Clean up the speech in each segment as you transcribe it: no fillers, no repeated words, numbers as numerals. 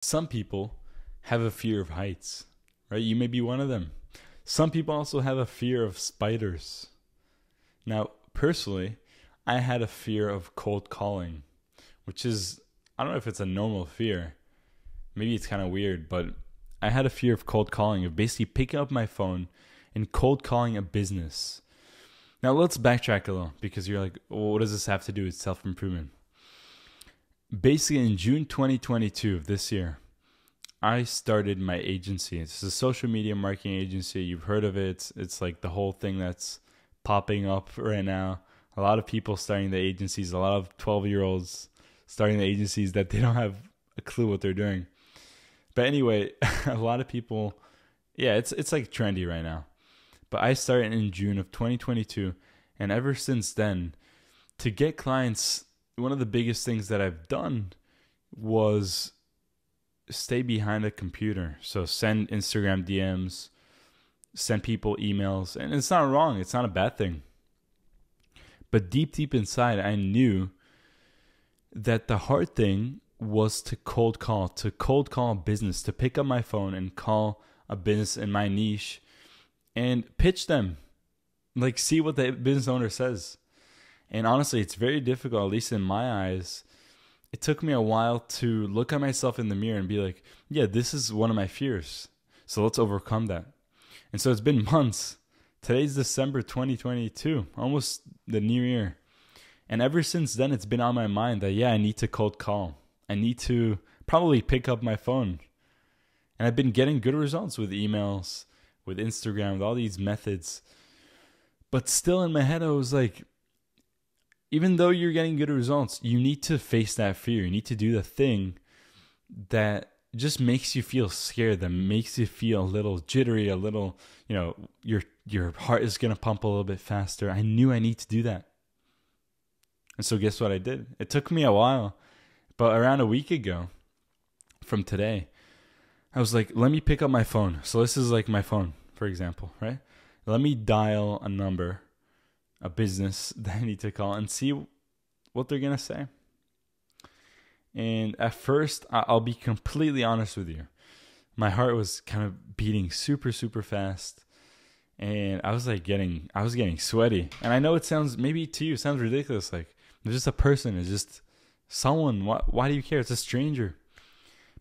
Some people have a fear of heights, right? You may be one of them. Some people also have a fear of spiders. Now, personally, I had a fear of cold calling, which is, I don't know if it's a normal fear. Maybe it's kind of weird, but I had a fear of cold calling, of basically picking up my phone and cold calling a business. Now, let's backtrack a little because you're like, well, what does this have to do with self improvement? Basically, in June 2022 of this year, I started my agency. It's a social media marketing agency. You've heard of it. It's like the whole thing that's popping up right now. A lot of people starting the agencies, a lot of 12-year-olds starting the agencies that they don't have a clue what they're doing. But anyway, a lot of people, yeah, it's like trendy right now. But I started in June of 2022, and ever since then, to get clients, one of the biggest things that I've done was stay behind a computer. So send Instagram DMs, send people emails, and it's not wrong. It's not a bad thing. But deep inside, I knew that the hard thing was to cold call a business, to pick up my phone and call a business in my niche and pitch them, like see what the business owner says. And honestly, it's very difficult, at least in my eyes. It took me a while to look at myself in the mirror and be like, yeah, this is one of my fears. So let's overcome that. And so it's been months. Today's December 2022, almost the new year. And ever since then, it's been on my mind that, yeah, I need to cold call. I need to probably pick up my phone. And I've been getting good results with emails, with Instagram, with all these methods. But still in my head, I was like, even though you're getting good results, you need to face that fear. You need to do the thing that just makes you feel scared, that makes you feel a little jittery, a little, your heart is going to pump a little bit faster. I knew I need to do that. And so guess what I did? It took me a while, but around a week ago from today, I was like, let me pick up my phone. So this is like my phone, for example, right? Let me dial a number, a business that I need to call, and see what they're going to say. And at first, I'll be completely honest with you. My heart was kind of beating super, super fast. And I was getting sweaty. And I know it sounds, maybe to you, it sounds ridiculous. Like, it's just a person. It's just someone. Why do you care? It's a stranger.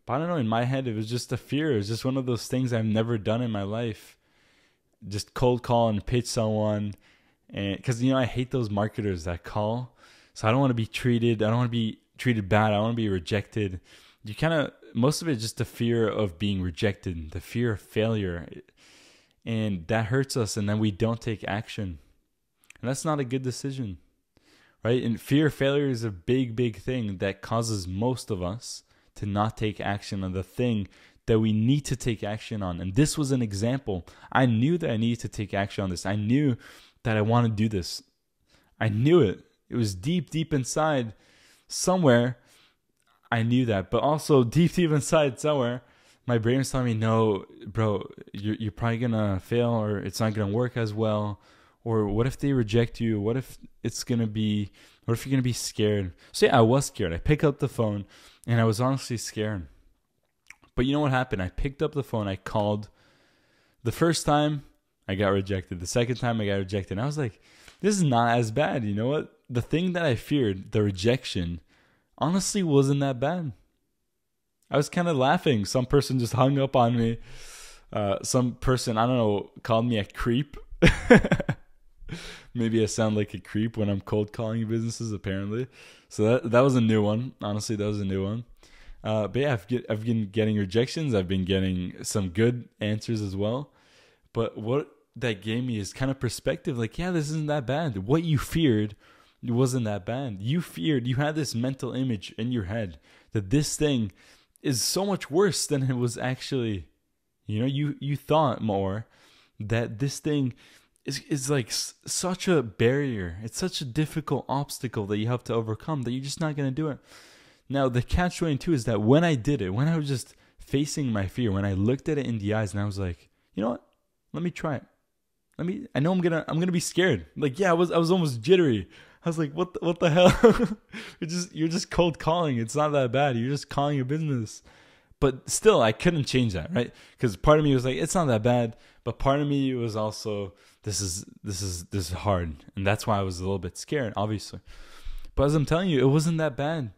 But I don't know. In my head, it was just a fear. It was just one of those things I've never done in my life. Just cold call and pitch someone. And because, I hate those marketers that call. So I don't want to be treated. I don't want to be treated bad. I don't want to be rejected. Most of it is just the fear of being rejected, the fear of failure. And that hurts us. And then we don't take action. And that's not a good decision. Right? And fear of failure is a big, big thing that causes most of us to not take action on the thing that we need to take action on. And this was an example. I knew that I needed to take action on this. I knew that I want to do this. I knew it. It was deep, deep inside somewhere. I knew that. But also deep, deep inside somewhere, my brain was telling me, no, bro, you're probably going to fail, or it's not going to work as well. Or what if they reject you? What if you're going to be scared? So yeah, I was scared. I picked up the phone and I was honestly scared. But you know what happened? I picked up the phone. I called. The first time I got rejected. The second time I got rejected. And I was like, this is not as bad. You know what? The thing that I feared, the rejection, honestly wasn't that bad. I was kind of laughing. Some person just hung up on me. Some person, I don't know, called me a creep. Maybe I sound like a creep when I'm cold calling businesses, apparently. So that was a new one. Honestly, that was a new one. But yeah, I've been getting rejections. I've been getting some good answers as well. But what that gave me is kind of perspective. Like, yeah, this isn't that bad. What you feared, it wasn't that bad. You had this mental image in your head that this thing is so much worse than it was actually. You thought more that this thing is like such a barrier. It's such a difficult obstacle that you have to overcome that you're just not going to do it. Now, the catch-22 is that when I did it, when I was just facing my fear, when I looked at it in the eyes and I was like, you know what? Let me try it. I know I'm gonna be scared. Like, yeah, I was almost jittery. I was like, what the hell? You're just cold calling. It's not that bad. You're just calling a business. But still, I couldn't change that, right? Because part of me was like, it's not that bad. But part of me was also, this is hard. And that's why I was a little bit scared, obviously. But as I'm telling you, it wasn't that bad.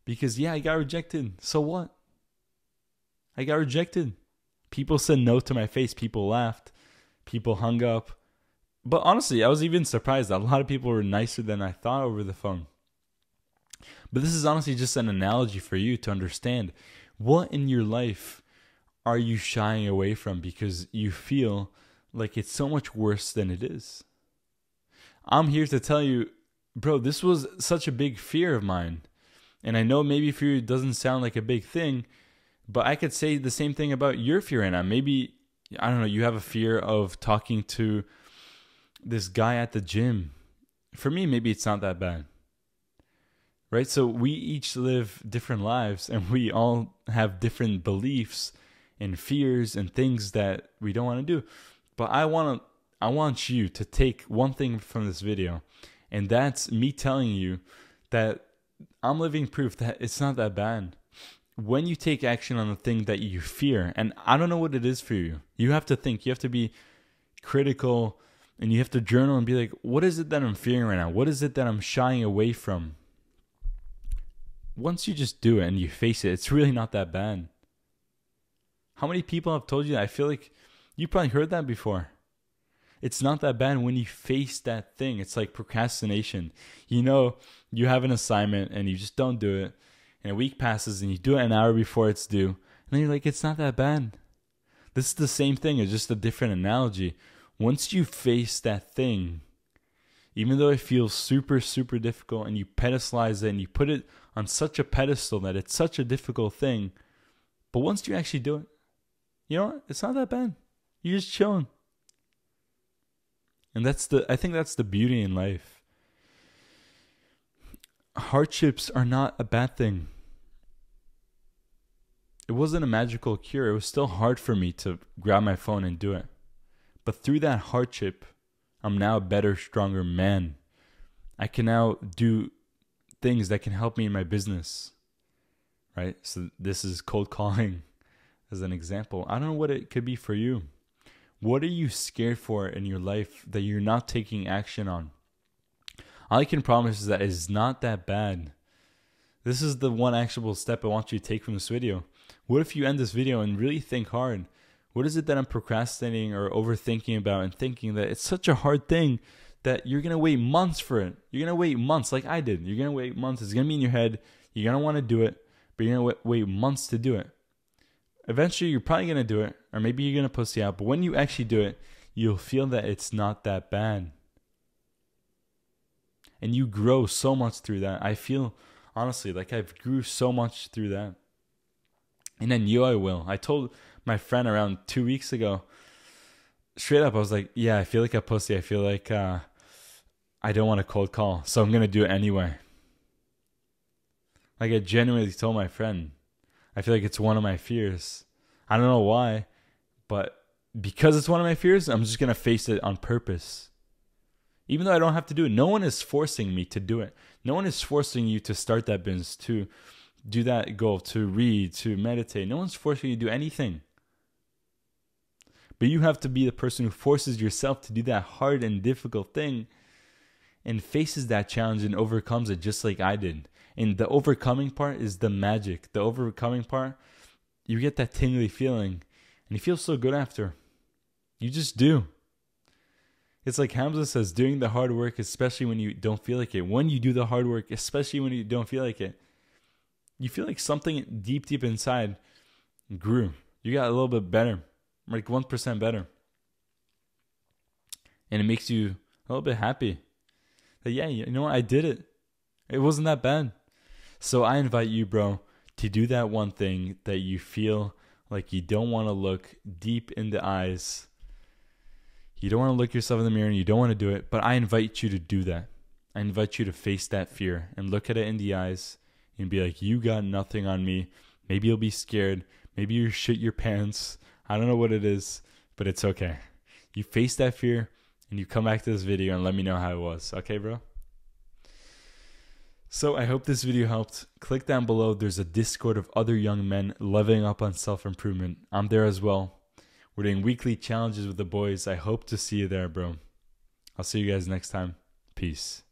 Because yeah, I got rejected. So what? I got rejected. People said no to my face. People laughed. People hung up. But honestly, I was even surprised that a lot of people were nicer than I thought over the phone. But this is honestly just an analogy for you to understand what in your life are you shying away from because you feel like it's so much worse than it is. I'm here to tell you, bro, this was such a big fear of mine. And I know maybe fear doesn't sound like a big thing, but I could say the same thing about your fear right now. Maybe, I don't know, you have a fear of talking to this guy at the gym. For me, maybe it's not that bad. Right? So we each live different lives and we all have different beliefs and fears and things that we don't want to do. But I want you to take one thing from this video, and that's me telling you that I'm living proof that it's not that bad. When you take action on the thing that you fear, and I don't know what it is for you, you have to think, you have to be critical, and you have to journal and be like, what is it that I'm fearing right now? What is it that I'm shying away from? Once you just do it and you face it, it's really not that bad. How many people have told you that? I feel like you probably heard that before. It's not that bad when you face that thing. It's like procrastination. You know, you have an assignment and you just don't do it. And a week passes and you do it an hour before it's due. And then you're like, it's not that bad. This is the same thing. It's just a different analogy. Once you face that thing, even though it feels super, super difficult and you pedestalize it and you put it on such a pedestal that it's such a difficult thing, but once you actually do it, you know what? It's not that bad. You're just chilling. And I think that's the beauty in life. Hardships are not a bad thing. It wasn't a magical cure. It was still hard for me to grab my phone and do it. But through that hardship, I'm now a better, stronger man. I can now do things that can help me in my business. Right? So this is cold calling as an example. I don't know what it could be for you. What are you scared for in your life that you're not taking action on? All I can promise is that it's not that bad. This is the one actionable step I want you to take from this video. What if you end this video and really think hard? What is it that I'm procrastinating or overthinking about and thinking that it's such a hard thing that you're going to wait months for it? You're going to wait months like I did. You're going to wait months. It's going to be in your head. You're going to want to do it, but you're going to wait months to do it. Eventually, you're probably going to do it, or maybe you're going to pussy out. But when you actually do it, you'll feel that it's not that bad. And you grow so much through that. I feel, honestly, like I've grew so much through that. And I knew I will. I told my friend around 2 weeks ago, straight up, I was like, yeah, I feel like a pussy. I feel like I don't want a cold call, so I'm going to do it anyway. Like I genuinely told my friend, I feel like it's one of my fears. I don't know why, but because it's one of my fears, I'm just going to face it on purpose. Even though I don't have to do it. No one is forcing me to do it. No one is forcing you to start that business, to do that goal, to read, to meditate. No one's forcing you to do anything. But you have to be the person who forces yourself to do that hard and difficult thing and faces that challenge and overcomes it just like I did. And the overcoming part is the magic. The overcoming part, you get that tingly feeling and you feel so good after. You just do. It's like Hamza says, doing the hard work, especially when you don't feel like it. When you do the hard work, especially when you don't feel like it, you feel like something deep inside grew. You got a little bit better, like 1% better. And it makes you a little bit happy. That, yeah, you know what? I did it. It wasn't that bad. So I invite you, bro, to do that one thing that you feel like you don't want to look deep in the eyes. You don't want to look yourself in the mirror and you don't want to do it. But I invite you to do that. I invite you to face that fear and look at it in the eyes and be like, you got nothing on me. Maybe you'll be scared. Maybe you shit your pants. I don't know what it is, but it's okay. You face that fear and you come back to this video and let me know how it was. Okay, bro? So I hope this video helped. Click down below. There's a Discord of other young men leveling up on self-improvement. I'm there as well. We're doing weekly challenges with the boys. I hope to see you there, bro. I'll see you guys next time. Peace.